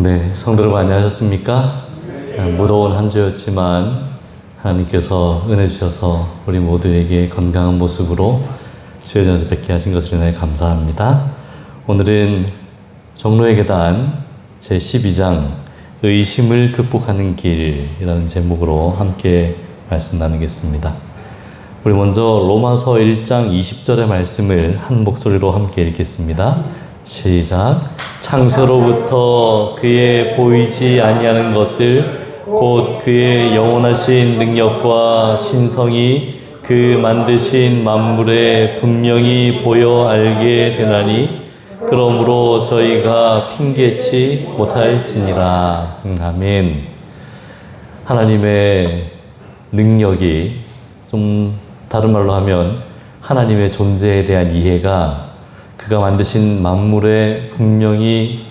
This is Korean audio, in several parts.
네, 성도 여러분 안녕하셨습니까? 무더운 한 주였지만 하나님께서 은혜 주셔서 우리 모두에게 건강한 모습으로 주의 전에서 뵙게 하신 것을 인하여 감사합니다. 오늘은 종로의 계단 제12장 의심을 극복하는 길이라는 제목으로 함께 말씀 나누겠습니다. 우리 먼저 로마서 1장 20절의 말씀을 한 목소리로 함께 읽겠습니다. 시작. 창세로부터 그의 보이지 아니하는 것들 곧 그의 영원하신 능력과 신성이 그 만드신 만물에 분명히 보여 알게 되나니 그러므로 저희가 핑계치 못할지니라. 아멘. 하나님의 능력이, 좀 다른 말로 하면 하나님의 존재에 대한 이해가 그가 만드신 만물에 분명히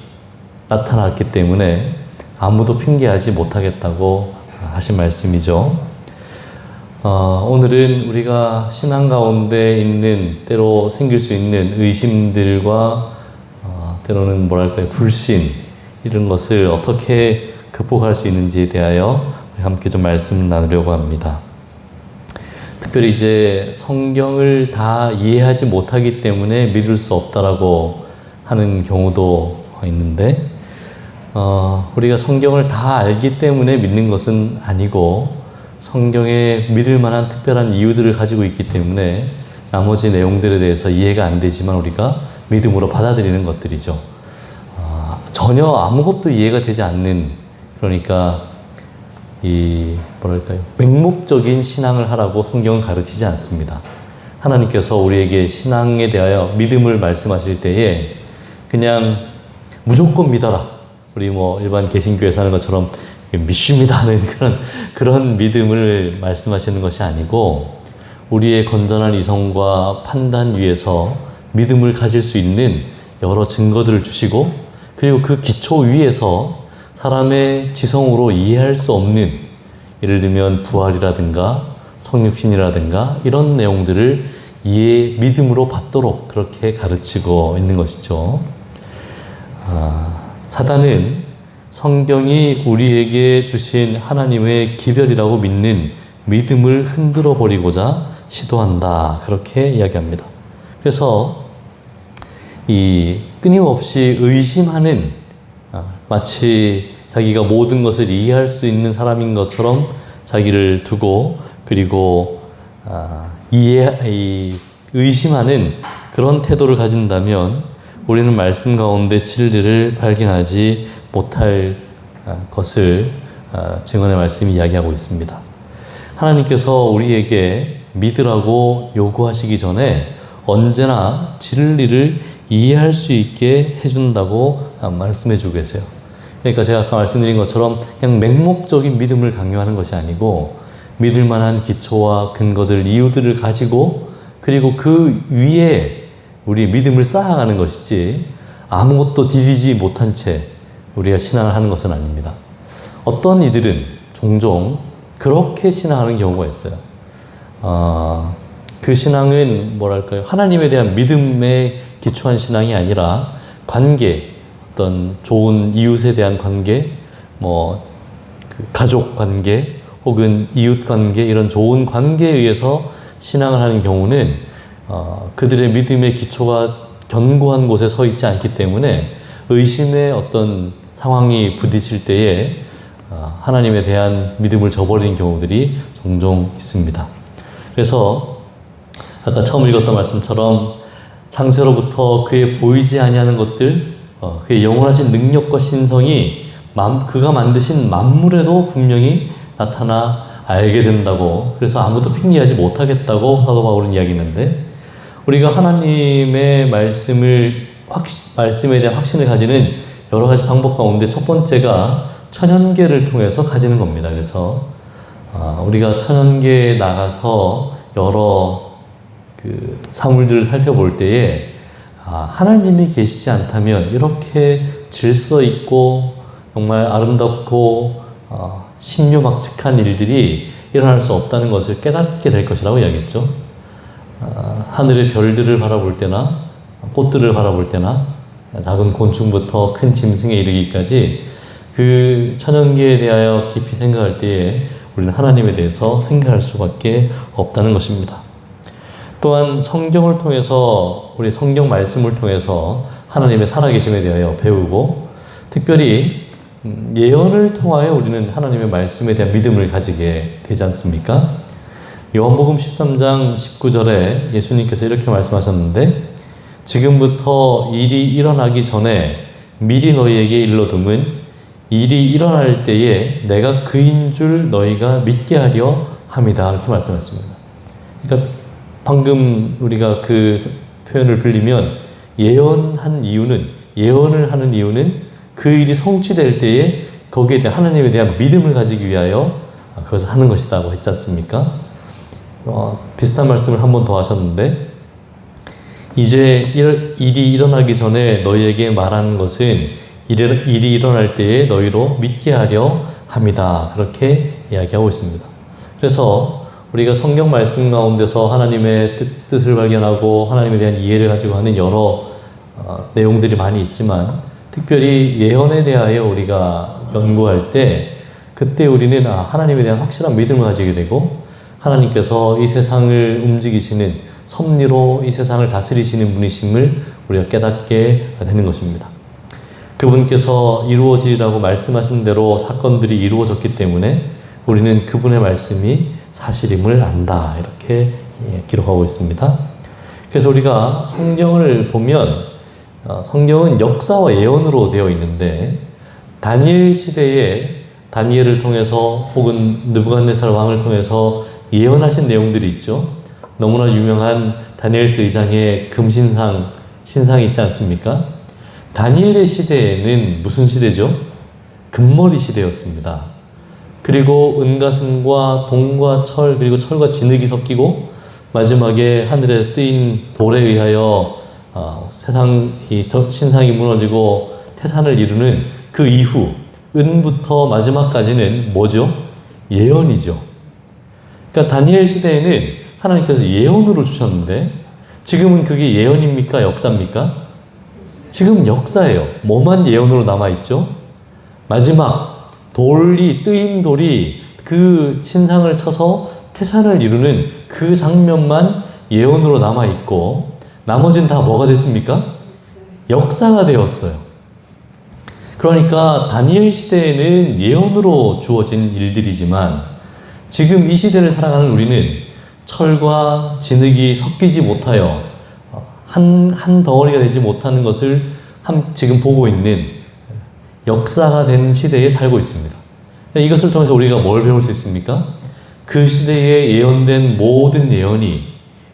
나타났기 때문에 아무도 핑계하지 못하겠다고 하신 말씀이죠. 오늘은 우리가 신앙 가운데 있는 때로 생길 수 있는 의심들과 때로는 뭐랄까요, 불신, 이런 것을 어떻게 극복할 수 있는지에 대하여 함께 좀 말씀 나누려고 합니다. 특별히 이제 성경을 다 이해하지 못하기 때문에 믿을 수 없다라고 하는 경우도 있는데, 우리가 성경을 다 알기 때문에 믿는 것은 아니고 성경에 믿을 만한 특별한 이유들을 가지고 있기 때문에 나머지 내용들에 대해서 이해가 안 되지만 우리가 믿음으로 받아들이는 것들이죠. 전혀 아무것도 이해가 되지 않는, 그러니까 뭐랄까요, 맹목적인 신앙을 하라고 성경은 가르치지 않습니다. 하나님께서 우리에게 신앙에 대하여 믿음을 말씀하실 때에 그냥 무조건 믿어라, 우리 일반 개신교에서 하는 것처럼 믿습니다 하는 그런 믿음을 말씀하시는 것이 아니고, 우리의 건전한 이성과 판단 위에서 믿음을 가질 수 있는 여러 증거들을 주시고, 그리고 그 기초 위에서 사람의 지성으로 이해할 수 없는, 예를 들면 부활이라든가 성육신이라든가 이런 내용들을 믿음으로 받도록 그렇게 가르치고 있는 것이죠. 사단은 성경이 우리에게 주신 하나님의 기별이라고 믿는 믿음을 흔들어 버리고자 시도한다, 그렇게 이야기합니다. 그래서 끊임없이 의심하는, 마치 자기가 모든 것을 이해할 수 있는 사람인 것처럼 자기를 두고, 그리고 의심하는 그런 태도를 가진다면 우리는 말씀 가운데 진리를 발견하지 못할 것을 증언의 말씀이 이야기하고 있습니다. 하나님께서 우리에게 믿으라고 요구하시기 전에 언제나 진리를 이해할 수 있게 해준다고 말씀해 주고 계세요. 그러니까 제가 아까 말씀드린 것처럼 그냥 맹목적인 믿음을 강요하는 것이 아니고, 믿을 만한 기초와 근거들, 이유들을 가지고, 그리고 그 위에 우리 믿음을 쌓아가는 것이지 아무것도 디디지 못한 채 우리가 신앙을 하는 것은 아닙니다. 어떤 이들은 종종 그렇게 신앙하는 경우가 있어요. 그 신앙은 뭐랄까요, 하나님에 대한 믿음에 기초한 신앙이 아니라 관계, 어떤 좋은 이웃에 대한 관계, 가족 관계, 혹은 이웃 관계, 이런 좋은 관계에 의해서 신앙을 하는 경우는 그들의 믿음의 기초가 견고한 곳에 서 있지 않기 때문에 의심의 어떤 상황이 부딪힐 때에 하나님에 대한 믿음을 저버리는 경우들이 종종 있습니다. 그래서 아까 처음 읽었던 말씀처럼 창세로부터 그의 보이지 아니하는 것들, 그의 영원하신 능력과 신성이 그가 만드신 만물에도 분명히 나타나 알게 된다고, 그래서 아무도 핑계하지 못하겠다고 사도 바울은 이야기했는데, 우리가 하나님의 말씀에 대한 확신을 가지는 여러 가지 방법 가운데 첫 번째가 천연계를 통해서 가지는 겁니다. 그래서 우리가 천연계에 나가서 여러 사물들을 살펴볼 때에 하나님이 계시지 않다면 이렇게 질서 있고 정말 아름답고 신묘막측한 일들이 일어날 수 없다는 것을 깨닫게 될 것이라고 이야기했죠. 하늘의 별들을 바라볼 때나 꽃들을 바라볼 때나 작은 곤충부터 큰 짐승에 이르기까지 그 천연계에 대하여 깊이 생각할 때에 우리는 하나님에 대해서 생각할 수밖에 없다는 것입니다. 또한 성경을 통해서, 우리 성경 말씀을 통해서 하나님의 살아계심에 대하여 배우고, 특별히 예언을 통하여 우리는 하나님의 말씀에 대한 믿음을 가지게 되지 않습니까? 요한복음 13장 19절에 예수님께서 이렇게 말씀하셨는데, 지금부터 일이 일어나기 전에 미리 너희에게 일러둠은 일이 일어날 때에 내가 그인 줄 너희가 믿게 하려 함이다. 이렇게 말씀하셨습니다. 그러니까 방금 우리가 그 표현을 빌리면 예언을 하는 이유는 그 일이 성취될 때에 거기에 대한 하나님에 대한 믿음을 가지기 위하여 그것을 하는 것이라고 했지 않습니까? 비슷한 말씀을 한 번 더 하셨는데, 이제 일이 일어나기 전에 너희에게 말한 것은 일이 일어날 때에 너희로 믿게 하려 함이다. 그렇게 이야기하고 있습니다. 그래서 우리가 성경 말씀 가운데서 하나님의 뜻을 발견하고 하나님에 대한 이해를 가지고 하는 여러 내용들이 많이 있지만, 특별히 예언에 대하여 우리가 연구할 때 그때 우리는 하나님에 대한 확실한 믿음을 가지게 되고, 하나님께서 이 세상을 움직이시는 섭리로 이 세상을 다스리시는 분이심을 우리가 깨닫게 되는 것입니다. 그분께서 이루어지리라고 말씀하신 대로 사건들이 이루어졌기 때문에 우리는 그분의 말씀이 사실임을 안다. 이렇게 기록하고 있습니다. 그래서 우리가 성경을 보면 성경은 역사와 예언으로 되어 있는데, 다니엘 시대에 다니엘을 통해서 혹은 느부갓네살 왕을 통해서 예언하신 내용들이 있죠. 너무나 유명한 다니엘서 2장의 금신상, 신상이 있지 않습니까? 다니엘의 시대에는 무슨 시대죠? 금머리 시대였습니다. 그리고 은가슴과 동과 철, 그리고 철과 진흙이 섞이고 마지막에 하늘에 뜨인 돌에 의하여 신상이 무너지고 태산을 이루는 그 이후 은부터 마지막까지는 뭐죠? 예언이죠. 그러니까 다니엘 시대에는 하나님께서 예언으로 주셨는데, 지금은 그게 예언입니까? 역사입니까? 지금 역사예요. 뭐만 예언으로 남아있죠? 마지막 뜨인 돌이 그 신상을 쳐서 태산을 이루는 그 장면만 예언으로 남아있고, 나머지는 다 뭐가 됐습니까? 역사가 되었어요. 그러니까 다니엘 시대에는 예언으로 주어진 일들이지만, 지금 이 시대를 살아가는 우리는 철과 진흙이 섞이지 못하여 한 덩어리가 되지 못하는 것을 지금 보고 있는 역사가 된 시대에 살고 있습니다. 이것을 통해서 우리가 뭘 배울 수 있습니까? 그 시대에 예언된 모든 예언이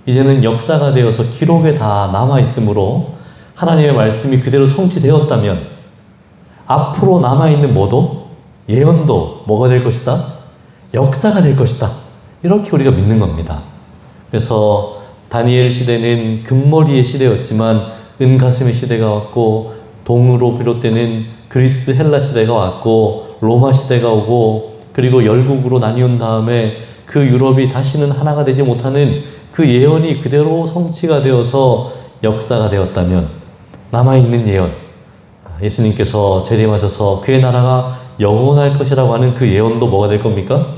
이제는 역사가 되어서 기록에 다 남아있으므로 하나님의 말씀이 그대로 성취되었다면 앞으로 남아있는 뭐도, 예언도 뭐가 될 것이다? 역사가 될 것이다. 이렇게 우리가 믿는 겁니다. 그래서 다니엘 시대는 금머리의 시대였지만 은가슴의 시대가 왔고, 동으로 비롯되는 그리스 헬라 시대가 왔고, 로마 시대가 오고, 그리고 열국으로 나뉘은 다음에 그 유럽이 다시는 하나가 되지 못하는 그 예언이 그대로 성취가 되어서 역사가 되었다면, 남아있는 예언, 예수님께서 재림하셔서 그의 나라가 영원할 것이라고 하는 그 예언도 뭐가 될 겁니까?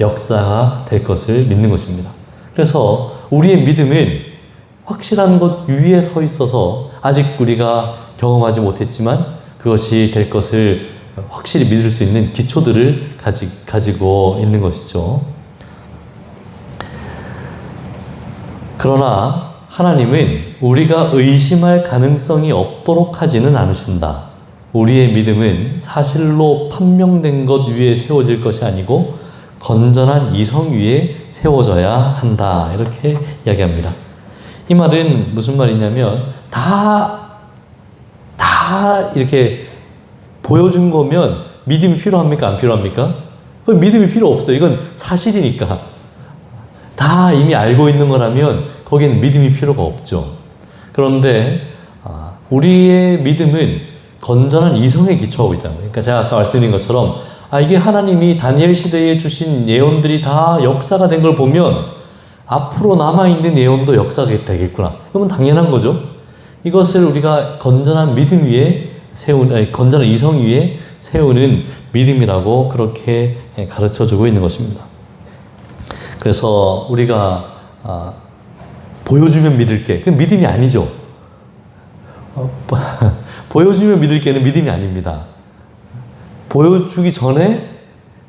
역사가 될 것을 믿는 것입니다. 그래서 우리의 믿음은 확실한 것 위에 서 있어서 아직 우리가 경험하지 못했지만 그것이 될 것을 확실히 믿을 수 있는 기초들을 가지고 있는 것이죠. 그러나 하나님은 우리가 의심할 가능성이 없도록 하지는 않으신다. 우리의 믿음은 사실로 판명된 것 위에 세워질 것이 아니고 건전한 이성 위에 세워져야 한다. 이렇게 이야기합니다. 이 말은 무슨 말이냐면, 다 이렇게 보여준 거면 믿음이 필요합니까? 안 필요합니까? 그건 믿음이 필요 없어요. 이건 사실이니까. 다 이미 알고 있는 거라면 거기는 믿음이 필요가 없죠. 그런데 우리의 믿음은 건전한 이성에 기초하고 있다는 거예요. 그러니까 제가 아까 말씀드린 것처럼 이게 하나님이 다니엘 시대에 주신 예언들이 다 역사가 된 걸 보면 앞으로 남아있는 예언도 역사가 되겠구나. 그러면 당연한 거죠. 이것을 우리가 건전한 믿음 위에 건전한 이성 위에 세우는 믿음이라고 그렇게 가르쳐주고 있는 것입니다. 그래서 우리가 보여주면 믿을게. 그건 믿음이 아니죠. 보여주면 믿을게는 믿음이 아닙니다. 보여주기 전에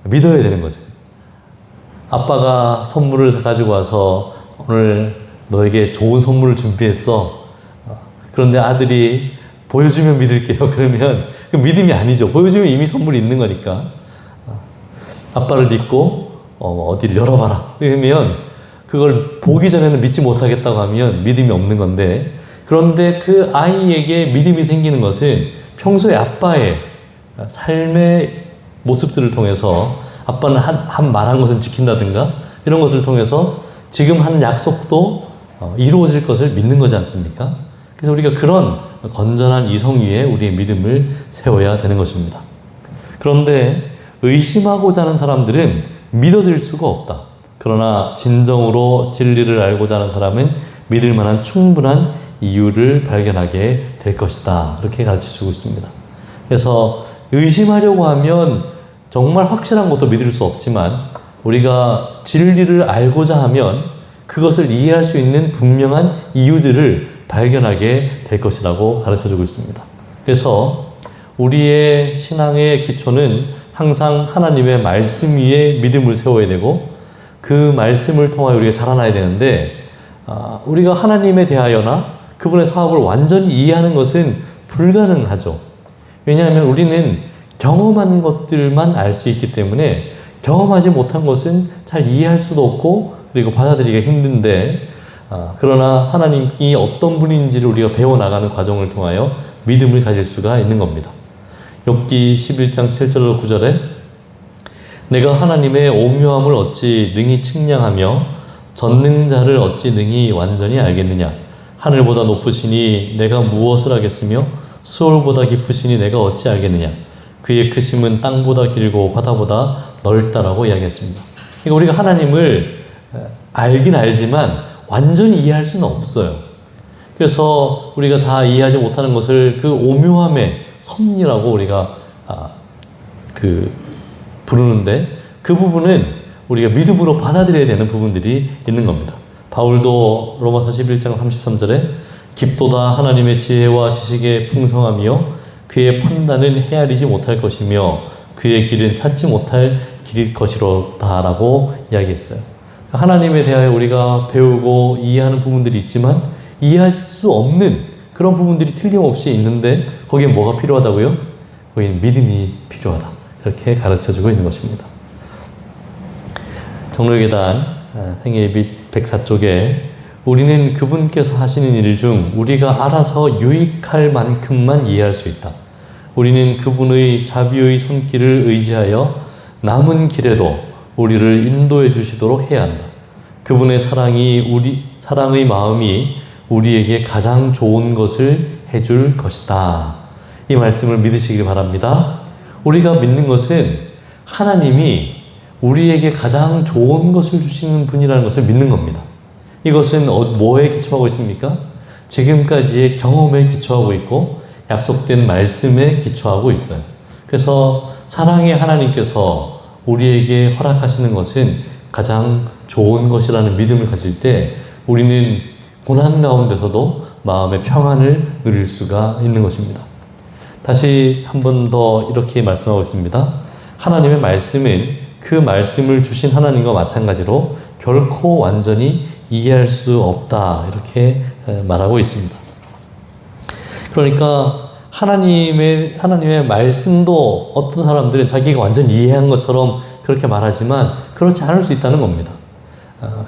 믿어야 되는 거죠. 아빠가 선물을 가지고 와서 오늘 너에게 좋은 선물을 준비했어. 그런데 아들이 보여주면 믿을게요. 그러면 그 믿음이 아니죠. 보여주면 이미 선물이 있는 거니까. 아빠를 믿고 어디를 열어봐라. 그러면 그걸 보기 전에는 믿지 못하겠다고 하면 믿음이 없는 건데, 그런데 그 아이에게 믿음이 생기는 것은 평소에 아빠의 삶의 모습들을 통해서 아빠는 한 말한 것은 지킨다든가 이런 것들을 통해서 지금 한 약속도 이루어질 것을 믿는 거지 않습니까? 그래서 우리가 그런 건전한 이성 위에 우리의 믿음을 세워야 되는 것입니다. 그런데 의심하고자 하는 사람들은 믿어들 수가 없다. 그러나 진정으로 진리를 알고자 하는 사람은 믿을 만한 충분한 이유를 발견하게 될 것이다. 그렇게 가르쳐주고 있습니다. 그래서 의심하려고 하면 정말 확실한 것도 믿을 수 없지만 우리가 진리를 알고자 하면 그것을 이해할 수 있는 분명한 이유들을 발견하게 될 것이라고 가르쳐주고 있습니다. 그래서 우리의 신앙의 기초는 항상 하나님의 말씀 위에 믿음을 세워야 되고 그 말씀을 통하여 우리가 자라나야 되는데 우리가 하나님에 대하여나 그분의 사업을 완전히 이해하는 것은 불가능하죠. 왜냐하면 우리는 경험한 것들만 알 수 있기 때문에 경험하지 못한 것은 잘 이해할 수도 없고 그리고 받아들이기가 힘든데 그러나 하나님이 어떤 분인지를 우리가 배워나가는 과정을 통하여 믿음을 가질 수가 있는 겁니다. 욥기 11장 7절로 9절에 내가 하나님의 오묘함을 어찌 능히 측량하며 전능자를 어찌 능히 완전히 알겠느냐. 하늘보다 높으시니 내가 무엇을 하겠으며 수월보다 깊으시니 내가 어찌 알겠느냐. 그의 크심은 땅보다 길고 바다보다 넓다라고 이야기했습니다. 그러니까 우리가 하나님을 알긴 알지만 완전히 이해할 수는 없어요. 그래서 우리가 다 이해하지 못하는 것을 그 오묘함의 섭리라고 우리가 부르는데 그 부분은 우리가 믿음으로 받아들여야 되는 부분들이 있는 겁니다. 바울도 로마서 11장 33절에 깊도다 하나님의 지혜와 지식의 풍성함이요 그의 판단은 헤아리지 못할 것이며 그의 길은 찾지 못할 길일 것이로다 라고 이야기했어요. 하나님에 대하여 우리가 배우고 이해하는 부분들이 있지만 이해할 수 없는 그런 부분들이 틀림없이 있는데 거기에 뭐가 필요하다고요? 거기는 믿음이 필요하다. 이렇게 가르쳐주고 있는 것입니다. 정로계단 생애빛 104쪽에 우리는 그분께서 하시는 일 중 우리가 알아서 유익할 만큼만 이해할 수 있다. 우리는 그분의 자비의 손길을 의지하여 남은 길에도 우리를 인도해 주시도록 해야 한다. 그분의 사랑의 마음이 우리에게 가장 좋은 것을 해줄 것이다. 이 말씀을 믿으시길 바랍니다. 우리가 믿는 것은 하나님이 우리에게 가장 좋은 것을 주시는 분이라는 것을 믿는 겁니다. 이것은 뭐에 기초하고 있습니까? 지금까지의 경험에 기초하고 있고 약속된 말씀에 기초하고 있어요. 그래서 사랑의 하나님께서 우리에게 허락하시는 것은 가장 좋은 것이라는 믿음을 가질 때 우리는 고난 가운데서도 마음의 평안을 누릴 수가 있는 것입니다. 다시 한 번 더 이렇게 말씀하고 있습니다. 하나님의 말씀은 그 말씀을 주신 하나님과 마찬가지로 결코 완전히 이해할 수 없다. 이렇게 말하고 있습니다. 그러니까 하나님의 말씀도 어떤 사람들은 자기가 완전히 이해한 것처럼 그렇게 말하지만 그렇지 않을 수 있다는 겁니다.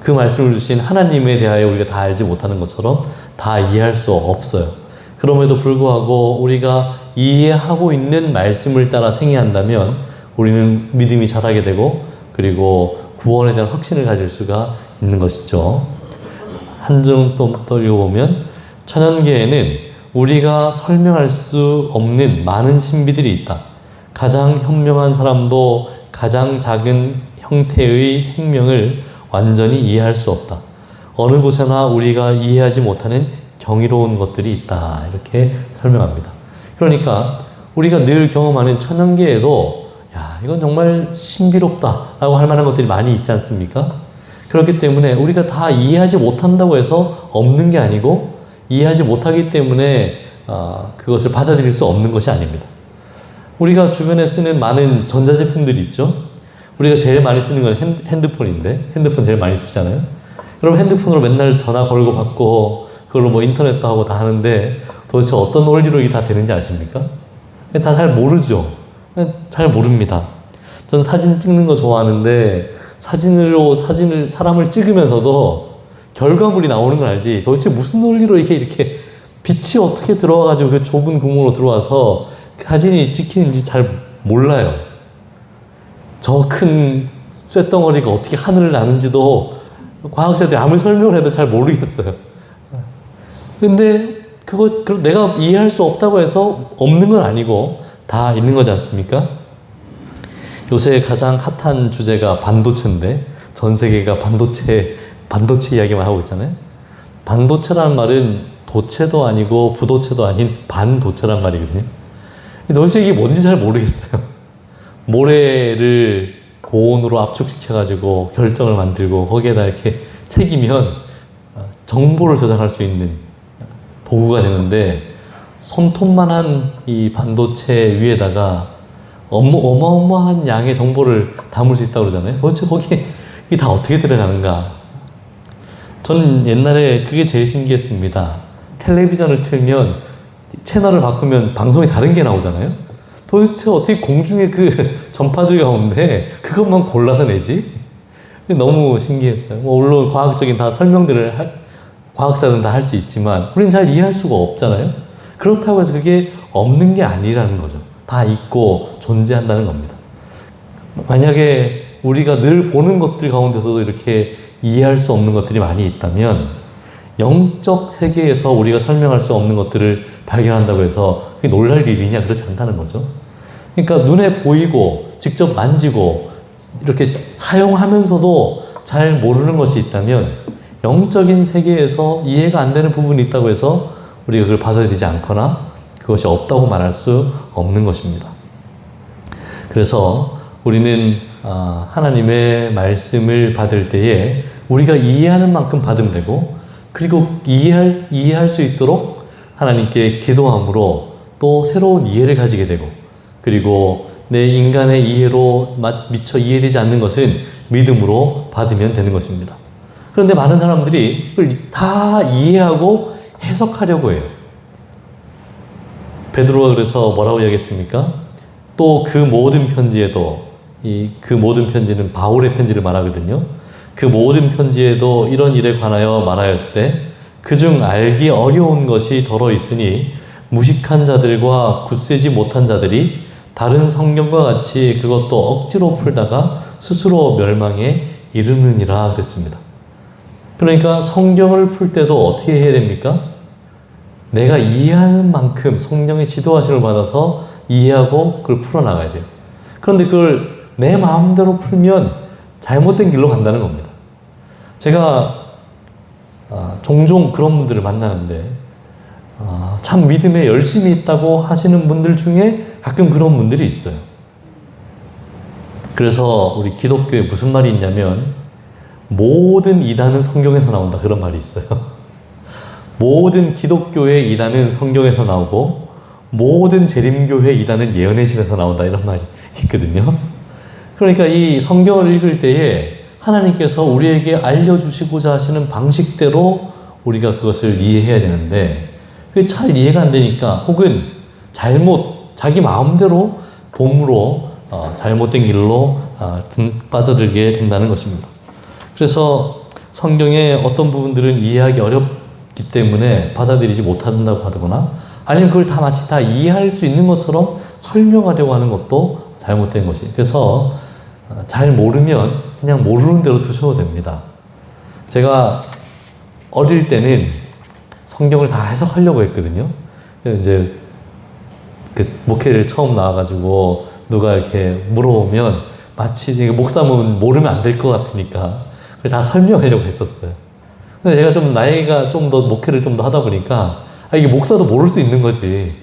그 말씀을 주신 하나님에 대하여 우리가 다 알지 못하는 것처럼 다 이해할 수 없어요. 그럼에도 불구하고 우리가 이해하고 있는 말씀을 따라 생애한다면 우리는 믿음이 자라게 되고 그리고 구원에 대한 확신을 가질 수가 있는 것이죠. 한 점 더 읽어보면 천연계에는 우리가 설명할 수 없는 많은 신비들이 있다. 가장 현명한 사람도 가장 작은 형태의 생명을 완전히 이해할 수 없다. 어느 곳에나 우리가 이해하지 못하는 경이로운 것들이 있다. 이렇게 설명합니다. 그러니까 우리가 늘 경험하는 천연계에도 야, 이건 정말 신비롭다라고 할 만한 것들이 많이 있지 않습니까? 그렇기 때문에 우리가 다 이해하지 못한다고 해서 없는 게 아니고 이해하지 못하기 때문에 그것을 받아들일 수 없는 것이 아닙니다. 우리가 주변에 쓰는 많은 전자제품들이 있죠. 우리가 제일 많이 쓰는 건 핸드폰인데 핸드폰 제일 많이 쓰잖아요. 그럼 핸드폰으로 맨날 전화 걸고 받고 그걸로 뭐 인터넷도 하고 다 하는데 도대체 어떤 원리로 이게 다 되는지 아십니까? 다 잘 모르죠. 잘 모릅니다. 저는 사진 찍는 거 좋아하는데 사진을 사람을 찍으면서도 결과물이 나오는 건 알지 도대체 무슨 원리로 이렇게 빛이 어떻게 들어와가지고 그 좁은 구멍으로 들어와서 사진이 찍히는지 잘 몰라요. 저 큰 쇳덩어리가 어떻게 하늘을 나는지도 과학자들이 아무리 설명을 해도 잘 모르겠어요. 근데 내가 이해할 수 없다고 해서 없는 건 아니고 다 있는 거지 않습니까? 요새 가장 핫한 주제가 반도체인데 전 세계가 반도체 이야기만 하고 있잖아요. 반도체라는 말은 도체도 아니고 부도체도 아닌 반도체란 말이거든요. 도대체 이게 뭔지 잘 모르겠어요. 모래를 고온으로 압축시켜가지고 결정을 만들고 거기에다 이렇게 새기면 정보를 저장할 수 있는 도구가 되는데 손톱만한 이 반도체 위에다가 어마어마한 양의 정보를 담을 수 있다고 그러잖아요. 도대체 거기에 이게 다 어떻게 들어가는가. 저는 옛날에 그게 제일 신기했습니다. 텔레비전을 틀면 채널을 바꾸면 방송이 다른 게 나오잖아요. 도대체 어떻게 공중에 그 전파들 가운데 그것만 골라서 내지? 너무 신기했어요. 물론 과학적인 다 설명들을 과학자들은 다 할 수 있지만 우리는 잘 이해할 수가 없잖아요. 그렇다고 해서 그게 없는 게 아니라는 거죠. 다 있고 존재한다는 겁니다. 만약에 우리가 늘 보는 것들 가운데서도 이렇게 이해할 수 없는 것들이 많이 있다면 영적 세계에서 우리가 설명할 수 없는 것들을 발견한다고 해서 그게 놀랄 일이냐? 그렇지 않다는 거죠. 그러니까 눈에 보이고 직접 만지고 이렇게 사용하면서도 잘 모르는 것이 있다면 영적인 세계에서 이해가 안 되는 부분이 있다고 해서 우리가 그걸 받아들이지 않거나 그것이 없다고 말할 수 없는 것입니다. 그래서 우리는 하나님의 말씀을 받을 때에 우리가 이해하는 만큼 받으면 되고 그리고 이해할 수 있도록 하나님께 기도함으로 또 새로운 이해를 가지게 되고 그리고 내 인간의 이해로 미처 이해되지 않는 것은 믿음으로 받으면 되는 것입니다. 그런데 많은 사람들이 그걸 다 이해하고 해석하려고 해요. 베드로가 그래서 뭐라고 이야기했습니까? 또 그 모든 편지에도 그 모든 편지는 바울의 편지를 말하거든요. 그 모든 편지에도 이런 일에 관하여 말하였을 때 그중 알기 어려운 것이 덜어 있으니 무식한 자들과 굳세지 못한 자들이 다른 성경과 같이 그것도 억지로 풀다가 스스로 멸망에 이르느니라 그랬습니다. 그러니까 성경을 풀 때도 어떻게 해야 됩니까? 내가 이해하는 만큼 성령의 지도하심을 받아서 이해하고 그걸 풀어나가야 돼요. 그런데 그걸 내 마음대로 풀면 잘못된 길로 간다는 겁니다. 제가 종종 그런 분들을 만나는데 참 믿음에 열심히 있다고 하시는 분들 중에 가끔 그런 분들이 있어요. 그래서 우리 기독교에 무슨 말이 있냐면 모든 이단은 성경에서 나온다 그런 말이 있어요. 모든 기독교의 이단은 성경에서 나오고 모든 재림교회 이단은 예언의 신에서 나온다 이런 말이 있거든요. 그러니까 이 성경을 읽을 때에 하나님께서 우리에게 알려주시고자 하시는 방식대로 우리가 그것을 이해해야 되는데 그게 잘 이해가 안 되니까 혹은 자기 마음대로 봄으로 잘못된 길로 빠져들게 된다는 것입니다. 그래서 성경의 어떤 부분들은 이해하기 어렵기 때문에 받아들이지 못한다고 하거나 아니면 그걸 다 마치 다 이해할 수 있는 것처럼 설명하려고 하는 것도 잘못된 것이. 그래서 잘 모르면 그냥 모르는 대로 두셔도 됩니다. 제가 어릴 때는 성경을 다 해석하려고 했거든요. 이제 그 목회를 처음 나와가지고 누가 이렇게 물어보면 마치 목사님은 모르면 안 될 것 같으니까 그걸 다 설명하려고 했었어요. 근데 제가 좀 나이가 좀 더 목회를 좀 더 하다 보니까 이게 목사도 모를 수 있는 거지.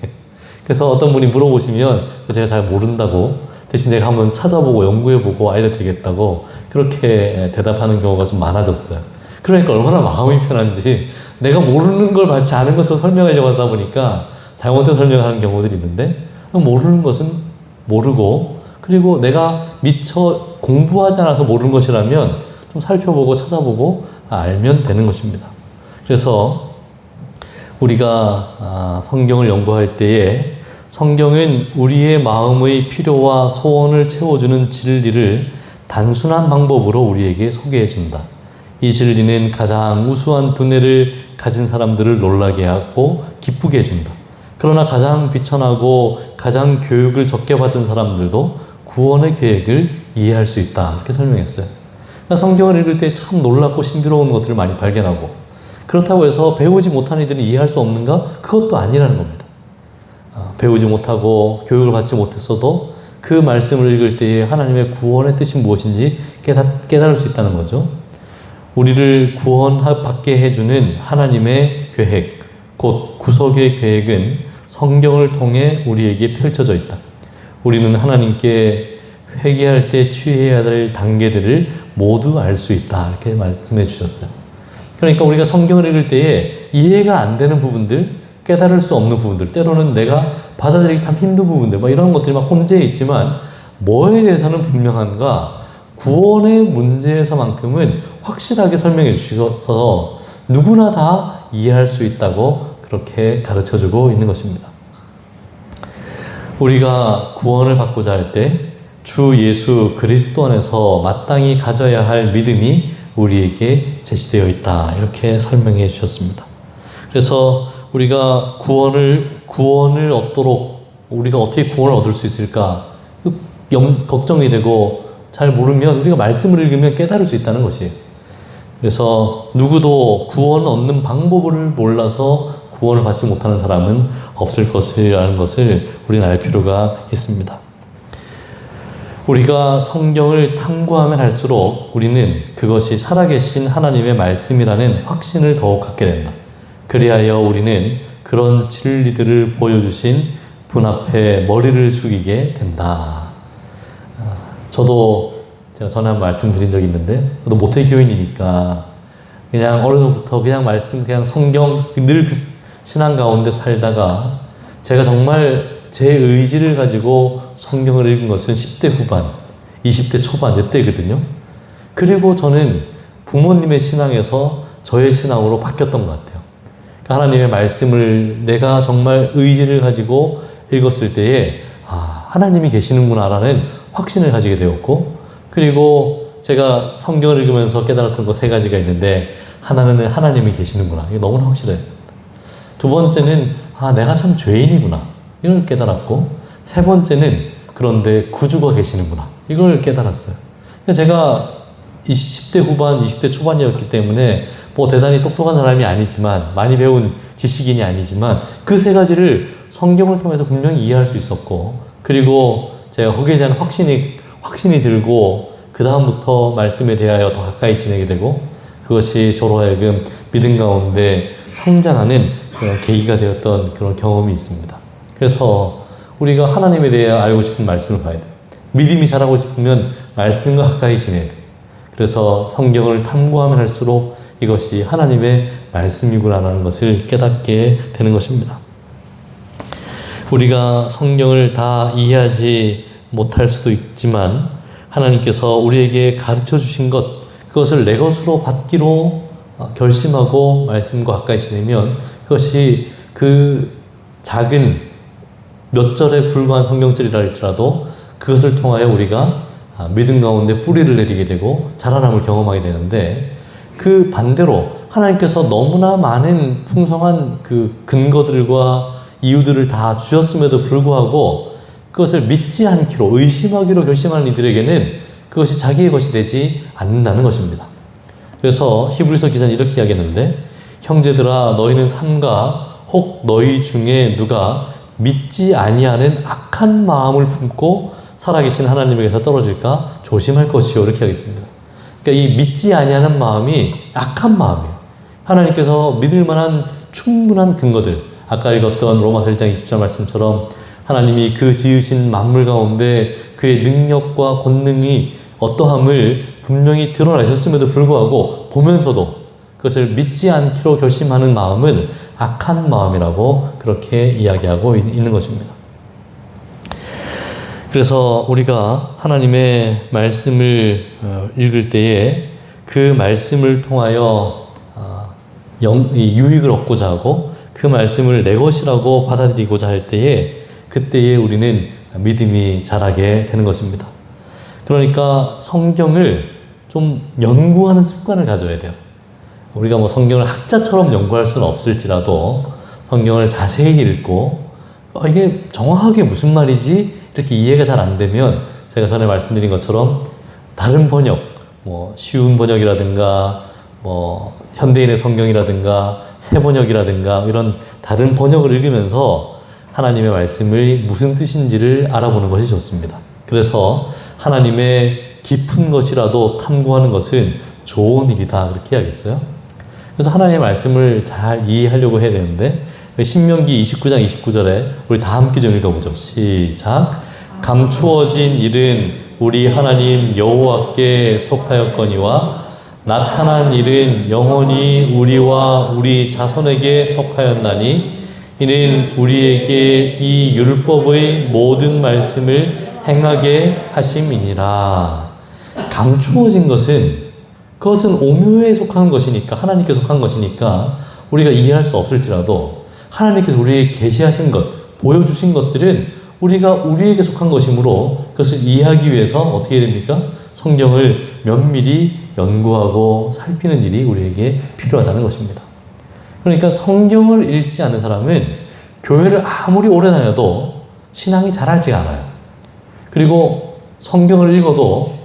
그래서 어떤 분이 물어보시면 제가 잘 모른다고, 대신 제가 한번 찾아보고 연구해보고 알려드리겠다고 그렇게 대답하는 경우가 좀 많아졌어요. 그러니까 얼마나 마음이 편한지, 내가 모르는 걸 마치 아는 것처럼 설명하려고 하다 보니까 잘못된 설명하는 경우들이 있는데, 모르는 것은 모르고, 그리고 내가 미처 공부하지 않아서 모르는 것이라면 좀 살펴보고 찾아보고 알면 되는 것입니다. 그래서 우리가 성경을 연구할 때에 성경은 우리의 마음의 필요와 소원을 채워주는 진리를 단순한 방법으로 우리에게 소개해 준다. 이 진리는 가장 우수한 두뇌를 가진 사람들을 놀라게 하고 기쁘게 해준다. 그러나 가장 비천하고 가장 교육을 적게 받은 사람들도 구원의 계획을 이해할 수 있다. 이렇게 설명했어요. 그러니까 성경을 읽을 때 참 놀랍고 신비로운 것들을 많이 발견하고, 그렇다고 해서 배우지 못한 이들은 이해할 수 없는가? 그것도 아니라는 겁니다. 배우지 못하고 교육을 받지 못했어도 그 말씀을 읽을 때에 하나님의 구원의 뜻이 무엇인지 깨달을 수 있다는 거죠. 우리를 구원받게 해주는 하나님의 계획, 곧 구속의 계획은 성경을 통해 우리에게 펼쳐져 있다. 우리는 하나님께 회개할 때 취해야 될 단계들을 모두 알 수 있다. 이렇게 말씀해 주셨어요. 그러니까 우리가 성경을 읽을 때에 이해가 안 되는 부분들, 깨달을 수 없는 부분들, 때로는 내가 받아들이기 참 힘든 부분들, 이런 것들이 막 혼재해 있지만 뭐에 대해서는 분명한가? 구원의 문제에서만큼은 확실하게 설명해 주셔서 누구나 다 이해할 수 있다고 그렇게 가르쳐주고 있는 것입니다. 우리가 구원을 받고자 할 때 주 예수 그리스도 안에서 마땅히 가져야 할 믿음이 우리에게 제시되어 있다. 이렇게 설명해 주셨습니다. 그래서 우리가 구원을 얻도록 우리가 어떻게 구원을 얻을 수 있을까? 걱정이 되고 잘 모르면 우리가 말씀을 읽으면 깨달을 수 있다는 것이에요. 그래서 누구도 구원 얻는 방법을 몰라서 구원을 받지 못하는 사람은 없을 것이라는 것을 우리는 알 필요가 있습니다. 우리가 성경을 탐구하면 할수록 우리는 그것이 살아계신 하나님의 말씀이라는 확신을 더욱 갖게 된다. 그리하여 우리는 그런 진리들을 보여주신 분 앞에 머리를 숙이게 된다. 저도 제가 전에 한번 말씀드린 적이 있는데, 저도 모태교인이니까 그냥 어려서부터 그냥 말씀, 그냥 성경 늘 그 신앙 가운데 살다가 제가 정말 제 의지를 가지고 성경을 읽은 것은 10대 후반, 20대 초반 이때거든요. 그리고 저는 부모님의 신앙에서 저의 신앙으로 바뀌었던 것 같아요. 그러니까 하나님의 말씀을 내가 정말 의지를 가지고 읽었을 때에 하나님이 계시는구나라는 확신을 가지게 되었고, 그리고 제가 성경을 읽으면서 깨달았던 거 3가지가 있는데, 하나는 하나님이 계시는구나. 이게 너무나 확실해요. 두 번째는 내가 참 죄인이구나. 이걸 깨달았고, 3번째는 그런데 구주가 계시는구나. 이걸 깨달았어요. 제가 20대 후반, 20대 초반이었기 때문에 대단히 똑똑한 사람이 아니지만, 많이 배운 지식인이 아니지만 그 3가지를 성경을 통해서 분명히 이해할 수 있었고, 그리고 제가 거기에 대한 확신이 들고 그 다음부터 말씀에 대하여 더 가까이 지내게 되고, 그것이 저로 하여금 믿음 가운데 성장하는 계기가 되었던 그런 경험이 있습니다. 그래서 우리가 하나님에 대해 알고 싶은 말씀을 봐야 돼요. 믿음이 자라고 싶으면 말씀과 가까이 지내야 돼요. 그래서 성경을 탐구하면 할수록 이것이 하나님의 말씀이구나라는 것을 깨닫게 되는 것입니다. 우리가 성경을 다 이해하지 못할 수도 있지만 하나님께서 우리에게 가르쳐 주신 것, 그것을 내 것으로 받기로 결심하고 말씀과 가까이 지내면 그것이 그 작은 몇 절에 불과한 성경절이라 할지라도 그것을 통하여 우리가 믿음 가운데 뿌리를 내리게 되고 자라남을 경험하게 되는데, 그 반대로 하나님께서 너무나 많은 풍성한 그 근거들과 이유들을 다 주셨음에도 불구하고 그것을 믿지 않기로, 의심하기로 결심하는 이들에게는 그것이 자기의 것이 되지 않는다는 것입니다. 그래서 히브리서 기자는 이렇게 이야기했는데, 형제들아 너희는 삼가 혹 너희 중에 누가 믿지 아니하는 악한 마음을 품고 살아계신 하나님에게서 떨어질까 조심할 것이요, 이렇게 하겠습니다. 그러니까 이 믿지 아니하는 마음이 악한 마음이에요. 하나님께서 믿을 만한 충분한 근거들, 아까 읽었던 로마서 1장 20절 말씀처럼 하나님이 그 지으신 만물 가운데 그의 능력과 권능이 어떠함을 분명히 드러내셨음에도 불구하고 보면서도 그것을 믿지 않기로 결심하는 마음은 악한 마음이라고 그렇게 이야기하고 있는 것입니다. 그래서 우리가 하나님의 말씀을 읽을 때에 그 말씀을 통하여 유익을 얻고자 하고 그 말씀을 내 것이라고 받아들이고자 할 때에 그때에 우리는 믿음이 자라게 되는 것입니다. 그러니까 성경을 좀 연구하는 습관을 가져야 돼요. 우리가 뭐 성경을 학자처럼 연구할 수는 없을지라도 성경을 자세히 읽고 이게 정확하게 무슨 말이지? 이렇게 이해가 잘 안 되면 제가 전에 말씀드린 것처럼 다른 번역, 뭐 쉬운 번역이라든가 뭐 현대인의 성경이라든가 새 번역이라든가 이런 다른 번역을 읽으면서 하나님의 말씀의 무슨 뜻인지를 알아보는 것이 좋습니다. 그래서 하나님의 깊은 것이라도 탐구하는 것은 좋은 일이다 그렇게 해야겠어요. 그래서 하나님의 말씀을 잘 이해하려고 해야 되는데 신명기 29장 29절에 우리 다 함께 좀 읽어보죠. 시작. 감추어진 일은 우리 하나님 여호와께 속하였거니와 나타난 일은 영원히 우리와 우리 자손에게 속하였나니 이는 우리에게 이 율법의 모든 말씀을 행하게 하심이니라. 감추어진 것은 그것은 오묘에 속한 것이니까 하나님께 속한 것이니까 우리가 이해할 수 없을지라도 하나님께서 우리에게 계시하신 것, 보여주신 것들은 우리가 우리에게 속한 것이므로 그것을 이해하기 위해서 어떻게 됩니까? 성경을 면밀히 연구하고 살피는 일이 우리에게 필요하다는 것입니다. 그러니까 성경을 읽지 않는 사람은 교회를 아무리 오래 다녀도 신앙이 자라지가 않아요. 그리고 성경을 읽어도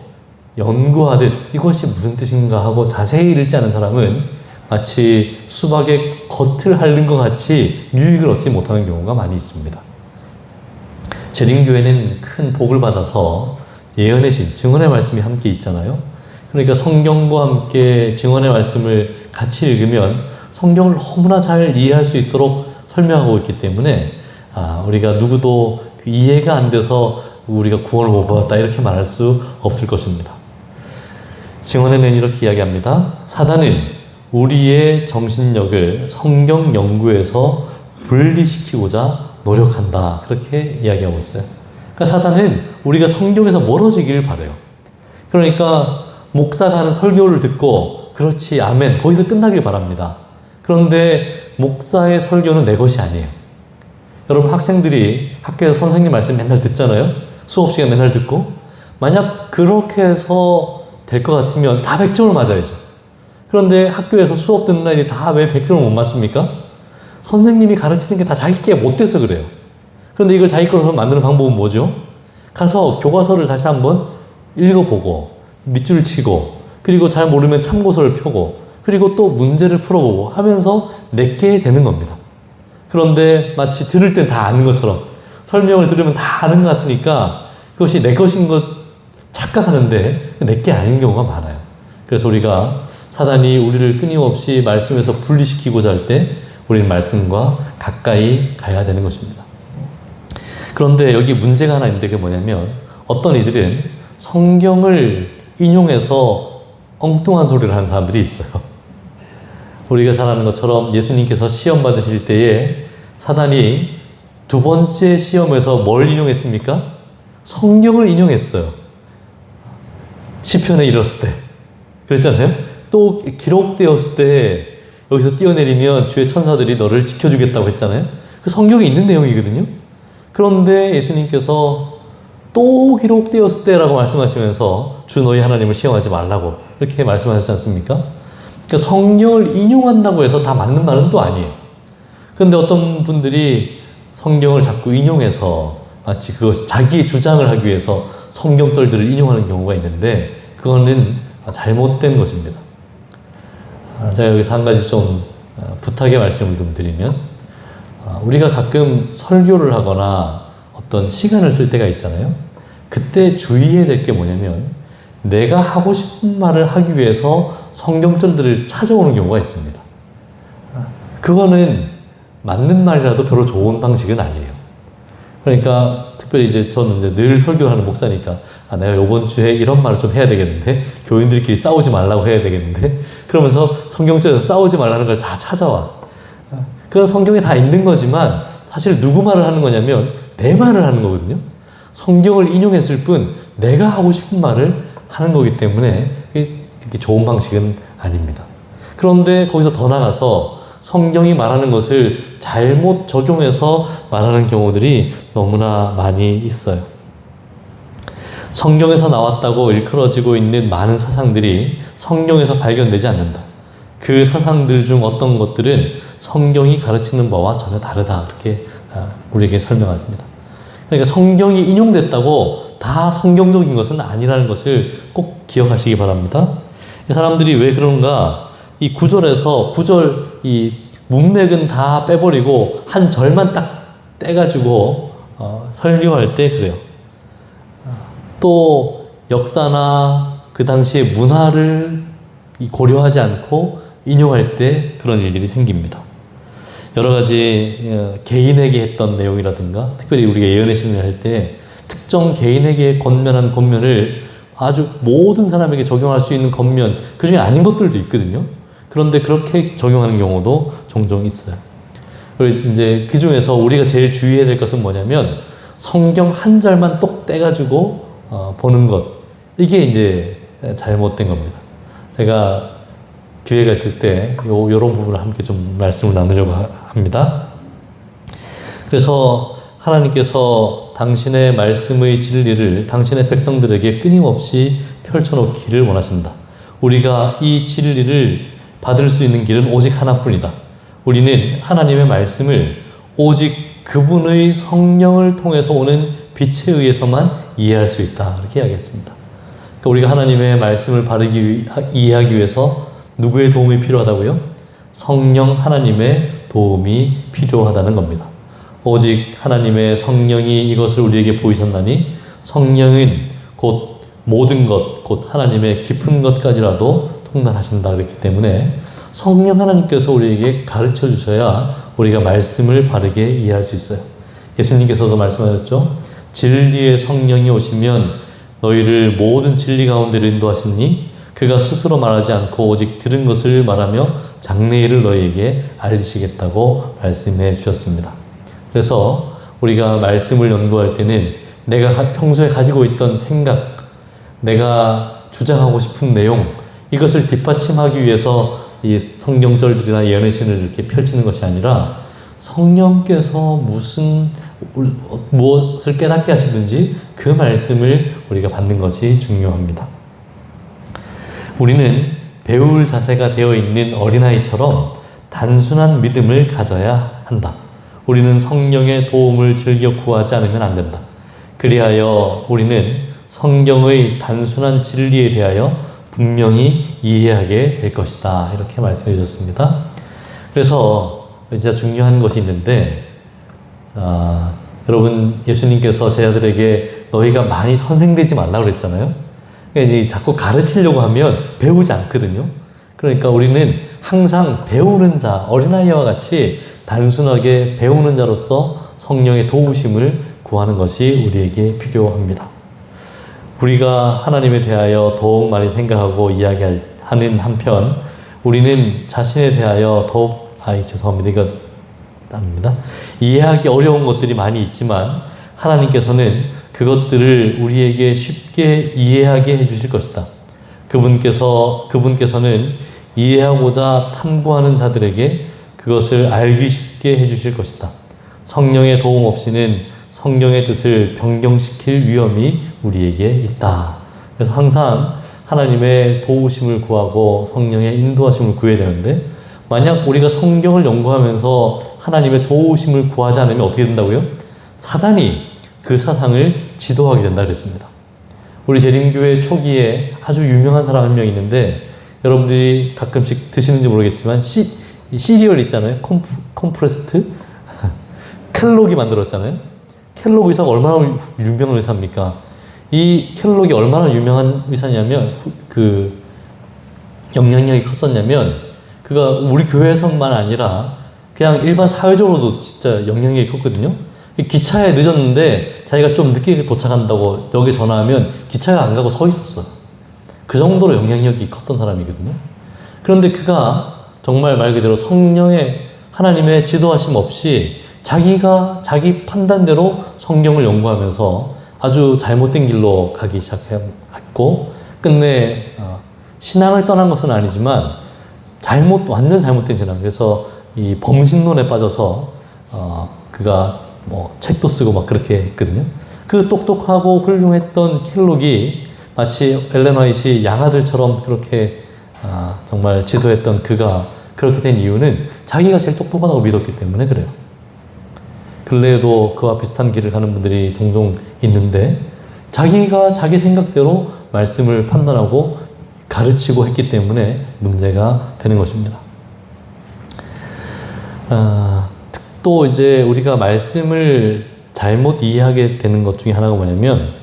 연구하듯 이것이 무슨 뜻인가 하고 자세히 읽지 않은 사람은 마치 수박의 겉을 핥는 것 같이 유익을 얻지 못하는 경우가 많이 있습니다. 재림교회는 큰 복을 받아서 예언의 신, 증언의 말씀이 함께 있잖아요. 그러니까 성경과 함께 증언의 말씀을 같이 읽으면 성경을 너무나 잘 이해할 수 있도록 설명하고 있기 때문에 우리가 누구도 이해가 안 돼서 우리가 구원을 못 받았다 이렇게 말할 수 없을 것입니다. 증언에는 이렇게 이야기합니다. 사단은 우리의 정신력을 성경 연구에서 분리시키고자 노력한다. 그렇게 이야기하고 있어요. 그러니까 사단은 우리가 성경에서 멀어지기를 바라요. 그러니까 목사가 하는 설교를 듣고 그렇지 아멘 거기서 끝나길 바랍니다. 그런데 목사의 설교는 내 것이 아니에요. 여러분 학생들이 학교에서 선생님 말씀 맨날 듣잖아요. 수업 시간 맨날 듣고 만약 그렇게 해서 될 것 같으면 다 100점을 맞아야죠. 그런데 학교에서 수업 듣는 아이들이 다 왜 100점을 못 맞습니까? 선생님이 가르치는 게 다 자기께 못돼서 그래요. 그런데 이걸 자기 거로 만드는 방법은 뭐죠? 가서 교과서를 다시 한번 읽어보고 밑줄 치고 그리고 잘 모르면 참고서를 펴고 그리고 또 문제를 풀어보고 하면서 내게 되는 겁니다. 그런데 마치 들을 땐 다 아는 것처럼 설명을 들으면 다 아는 것 같으니까 그것이 내 것인 것 착각하는데 내게 아닌 경우가 많아요. 그래서 우리가 사단이 우리를 끊임없이 말씀에서 분리시키고자 할 때 우리는 말씀과 가까이 가야 되는 것입니다. 그런데 여기 문제가 하나 있는데 그게 뭐냐면 어떤 이들은 성경을 인용해서 엉뚱한 소리를 하는 사람들이 있어요. 우리가 잘 아는 것처럼 예수님께서 시험 받으실 때에 사단이 두 번째 시험에서 뭘 인용했습니까? 성경을 인용했어요. 시편에 이뤘을 때 그랬잖아요. 또 기록되었을 때 여기서 뛰어내리면 주의 천사들이 너를 지켜주겠다고 했잖아요. 그 성경에 있는 내용이거든요. 그런데 예수님께서 또 기록되었을 때라고 말씀하시면서 주 너희 하나님을 시험하지 말라고 이렇게 말씀하셨지 않습니까? 그러니까 성경을 인용한다고 해서 다 맞는 말은 또 아니에요. 그런데 어떤 분들이 성경을 자꾸 인용해서 마치 그것 자기의 주장을 하기 위해서 성경절들을 인용하는 경우가 있는데 그거는 잘못된 것입니다. 제가 여기서 한 가지 좀 부탁의 말씀을 좀 드리면 우리가 가끔 설교를 하거나 어떤 시간을 쓸 때가 있잖아요. 그때 주의해야 될 게 뭐냐면 내가 하고 싶은 말을 하기 위해서 성경절들을 찾아오는 경우가 있습니다. 그거는 맞는 말이라도 별로 좋은 방식은 아니에요. 그러니까 특별히 이제 저는 이제 늘 설교를 하는 목사니까 내가 이번 주에 이런 말을 좀 해야 되겠는데 교인들끼리 싸우지 말라고 해야 되겠는데 그러면서 성경책에서 싸우지 말라는 걸 다 찾아와. 그건 성경에 다 있는 거지만 사실 누구 말을 하는 거냐면 내 말을 하는 거거든요. 성경을 인용했을 뿐 내가 하고 싶은 말을 하는 거기 때문에 그렇게 좋은 방식은 아닙니다. 그런데 거기서 더 나가서 성경이 말하는 것을 잘못 적용해서 말하는 경우들이 너무나 많이 있어요. 성경에서 나왔다고 일컬어지고 있는 많은 사상들이 성경에서 발견되지 않는다. 그 사상들 중 어떤 것들은 성경이 가르치는 바와 전혀 다르다. 그렇게 우리에게 설명합니다. 그러니까 성경이 인용됐다고 다 성경적인 것은 아니라는 것을 꼭 기억하시기 바랍니다. 이 사람들이 왜 그런가? 이 구절에서 구절 이 문맥은 다 빼버리고 한 절만 딱 떼가지고 설교할 때 그래요. 또 역사나 그 당시의 문화를 고려하지 않고 인용할 때 그런 일들이 생깁니다. 여러 가지 개인에게 했던 내용이라든가 특별히 우리가 예언의 신을 할 때 특정 개인에게 권면한 권면을 아주 모든 사람에게 적용할 수 있는 권면 그 중에 아닌 것들도 있거든요. 그런데 그렇게 적용하는 경우도 종종 있어요. 그리고 이제 그 중에서 우리가 제일 주의해야 될 것은 뭐냐면 성경 한 절만 똑 떼가지고 보는 것. 이게 이제 잘못된 겁니다. 제가 기회가 있을 때 요런 부분을 함께 좀 말씀을 나누려고 합니다. 그래서 하나님께서 당신의 말씀의 진리를 당신의 백성들에게 끊임없이 펼쳐놓기를 원하신다. 우리가 이 진리를 받을 수 있는 길은 오직 하나뿐이다. 우리는 하나님의 말씀을 오직 그분의 성령을 통해서 오는 빛에 의해서만 이해할 수 있다. 이렇게 이야기했습니다. 그러니까 우리가 하나님의 말씀을 바르게 이해하기 위해서 누구의 도움이 필요하다고요? 성령 하나님의 도움이 필요하다는 겁니다. 오직 하나님의 성령이 이것을 우리에게 보이셨나니 성령은 곧 모든 것, 곧 하나님의 깊은 것까지라도 통달하신다 그랬기 때문에 성령 하나님께서 우리에게 가르쳐 주셔야 우리가 말씀을 바르게 이해할 수 있어요. 예수님께서도 말씀하셨죠. 진리의 성령이 오시면 너희를 모든 진리 가운데로 인도하시니 그가 스스로 말하지 않고 오직 들은 것을 말하며 장래일을 너희에게 알리시겠다고 말씀해 주셨습니다. 그래서 우리가 말씀을 연구할 때는 내가 평소에 가지고 있던 생각, 내가 주장하고 싶은 내용, 이것을 뒷받침하기 위해서 이 성경절들이나 예언의 신을 이렇게 펼치는 것이 아니라 성령께서 무엇을 깨닫게 하시든지 그 말씀을 우리가 받는 것이 중요합니다. 우리는 배울 자세가 되어 있는 어린아이처럼 단순한 믿음을 가져야 한다. 우리는 성령의 도움을 즐겨 구하지 않으면 안 된다. 그리하여 우리는 성경의 단순한 진리에 대하여 분명히 이해하게 될 것이다. 이렇게 말씀해 주셨습니다. 그래서 진짜 중요한 것이 있는데 여러분 예수님께서 제자들에게 너희가 많이 선생되지 말라고 그랬잖아요. 그러니까 이제 자꾸 가르치려고 하면 배우지 않거든요. 그러니까 우리는 항상 배우는 자, 어린아이와 같이 단순하게 배우는 자로서 성령의 도우심을 구하는 것이 우리에게 필요합니다. 우리가 하나님에 대하여 더욱 많이 생각하고 이야기하는 한편 우리는 자신에 대하여 더욱 죄송합니다. 이거 아닙니다. 이해하기 어려운 것들이 많이 있지만 하나님께서는 그것들을 우리에게 쉽게 이해하게 해주실 것이다. 그분께서는 이해하고자 탐구하는 자들에게 그것을 알기 쉽게 해주실 것이다. 성령의 도움 없이는 성경의 뜻을 변경시킬 위험이 우리에게 있다. 그래서 항상 하나님의 도우심을 구하고 성령의 인도하심을 구해야 되는데 만약 우리가 성경을 연구하면서 하나님의 도우심을 구하지 않으면 어떻게 된다고요? 사단이 그 사상을 지도하게 된다 그랬습니다. 우리 재림교회 초기에 아주 유명한 사람 한 명 있는데 여러분들이 가끔씩 드시는지 모르겠지만 시리얼 있잖아요. 컴프레스트 켈록이 만들었잖아요. 켈록 의사가 얼마나 유명한 의사입니까? 이 켈록이 얼마나 유명한 의사냐면 그 영향력이 컸었냐면 그가 우리 교회에서만 아니라 그냥 일반 사회적으로도 진짜 영향력이 컸거든요. 기차에 늦었는데 자기가 좀 늦게 도착한다고 여기 전화하면 기차가 안 가고 서 있었어요. 그 정도로 영향력이 컸던 사람이거든요. 그런데 그가 정말 말 그대로 성령의 하나님의 지도하심 없이 자기가 자기 판단대로 성경을 연구하면서 아주 잘못된 길로 가기 시작했고, 끝내 신앙을 떠난 것은 아니지만 완전 잘못된 신앙. 그래서 이 범신론에 빠져서 그가 뭐 책도 쓰고 막 그렇게 했거든요. 그 똑똑하고 훌륭했던 켈록이 마치 엘렌 화이트의 양아들처럼 그렇게 정말 지도했던 그가 그렇게 된 이유는 자기가 제일 똑똑하다고 믿었기 때문에 그래요. 근래에도 그와 비슷한 길을 가는 분들이 종종 있는데, 자기가 자기 생각대로 말씀을 판단하고 가르치고 했기 때문에 문제가 되는 것입니다. 또 이제 우리가 말씀을 잘못 이해하게 되는 것 중에 하나가 뭐냐면,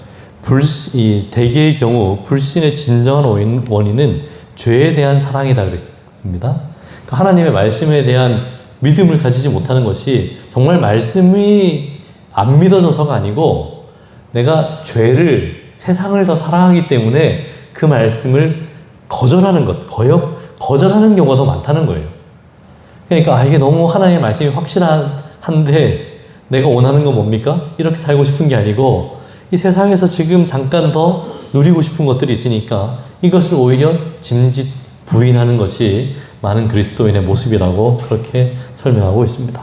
이 대개의 경우 불신의 진정한 원인은 죄에 대한 사랑이다 그랬습니다. 그러니까 하나님의 말씀에 대한 믿음을 가지지 못하는 것이 정말 말씀이 안 믿어져서가 아니고, 내가 세상을 더 사랑하기 때문에 그 말씀을 거절하는 거절하는 경우가 더 많다는 거예요. 그러니까 이게 너무 하나님의 말씀이 확실한데 내가 원하는 건 뭡니까? 이렇게 살고 싶은 게 아니고, 이 세상에서 지금 잠깐 더 누리고 싶은 것들이 있으니까 이것을 오히려 짐짓 부인하는 것이 많은 그리스도인의 모습이라고 그렇게 설명하고 있습니다.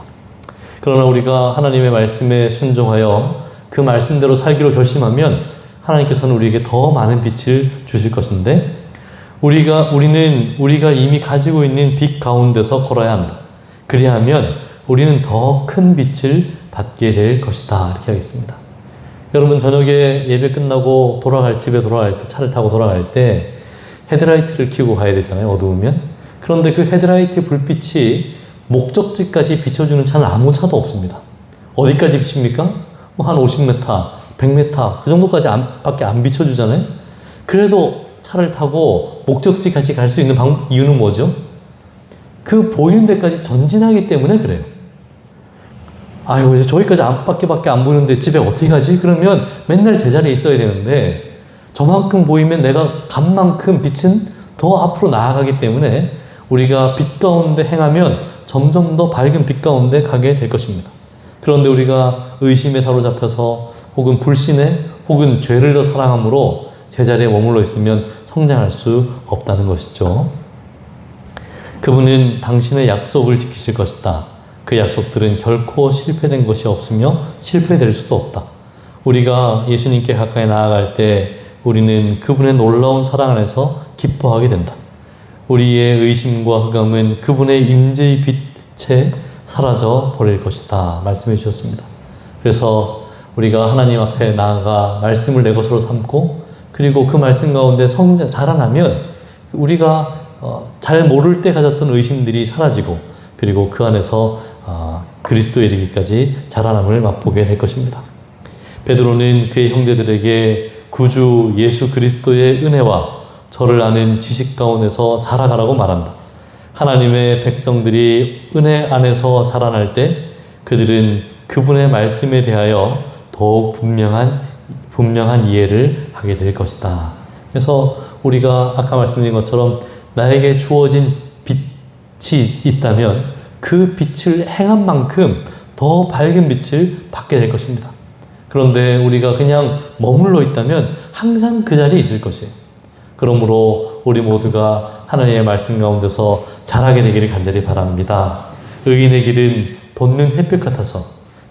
그러나 우리가 하나님의 말씀에 순종하여 그 말씀대로 살기로 결심하면 하나님께서는 우리에게 더 많은 빛을 주실 것인데, 우리가 이미 가지고 있는 빛 가운데서 걸어야 한다. 그리하면 우리는 더 큰 빛을 받게 될 것이다. 이렇게 하겠습니다. 여러분, 저녁에 예배 끝나고 집에 돌아갈 때, 차를 타고 돌아갈 때 헤드라이트를 켜고 가야 되잖아요. 어두우면. 그런데 그 헤드라이트 불빛이 목적지까지 비춰주는 차는 아무 차도 없습니다. 어디까지 비칩니까? 한 50m, 100m 그 정도까지 밖에 안 비춰주잖아요. 그래도 차를 타고 목적지까지 갈 수 있는 이유는 뭐죠? 그 보이는 데까지 전진하기 때문에 그래요. 이제 저기까지 밖에 안 보이는데 집에 어떻게 가지? 그러면 맨날 제자리에 있어야 되는데, 저만큼 보이면 내가 간 만큼 빛은 더 앞으로 나아가기 때문에 우리가 빛 가운데 행하면 점점 더 밝은 빛 가운데 가게 될 것입니다. 그런데 우리가 의심에 사로잡혀서 혹은 불신에 혹은 죄를 더 사랑함으로 제자리에 머물러 있으면 성장할 수 없다는 것이죠. 그분은 당신의 약속을 지키실 것이다. 그 약속들은 결코 실패된 것이 없으며 실패될 수도 없다. 우리가 예수님께 가까이 나아갈 때 우리는 그분의 놀라운 사랑 안에서 기뻐하게 된다. 우리의 의심과 흑암은 그분의 임재의 빛에 사라져 버릴 것이다. 말씀해 주셨습니다. 그래서 우리가 하나님 앞에 나아가 말씀을 내 것으로 삼고, 그리고 그 말씀 가운데 자라나면 우리가 잘 모를 때 가졌던 의심들이 사라지고, 그리고 그 안에서 그리스도에 이르기까지 자라남을 맛보게 될 것입니다. 베드로는 그의 형제들에게 구주 예수 그리스도의 은혜와 저를 아는 지식 가운데서 자라가라고 말한다. 하나님의 백성들이 은혜 안에서 자라날 때 그들은 그분의 말씀에 대하여 더욱 분명한 이해를 하게 될 것이다. 그래서 우리가 아까 말씀드린 것처럼 나에게 주어진 빛이 있다면 그 빛을 행한 만큼 더 밝은 빛을 받게 될 것입니다. 그런데 우리가 그냥 머물러 있다면 항상 그 자리에 있을 것이에요. 그러므로 우리 모두가 하나님의 말씀 가운데서 자라게 되기를 간절히 바랍니다. 의인의 길은 돋는 햇빛 같아서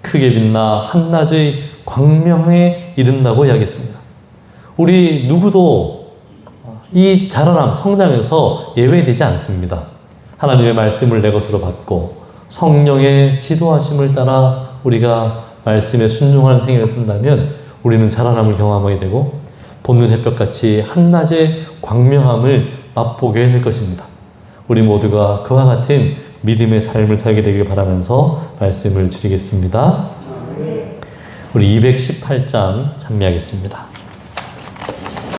크게 빛나 한낮의 광명에 이른다고 이야기했습니다. 우리 누구도 이 자라남, 성장에서 예외되지 않습니다. 하나님의 말씀을 내 것으로 받고 성령의 지도하심을 따라 우리가 말씀에 순종하는 생애를 산다면 우리는 자라남을 경험하게 되고 돋는 햇볕같이 한낮의 광명함을 맛보게 될 것입니다. 우리 모두가 그와 같은 믿음의 삶을 살게 되길 바라면서 말씀을 드리겠습니다. 우리 218장 찬미하겠습니다.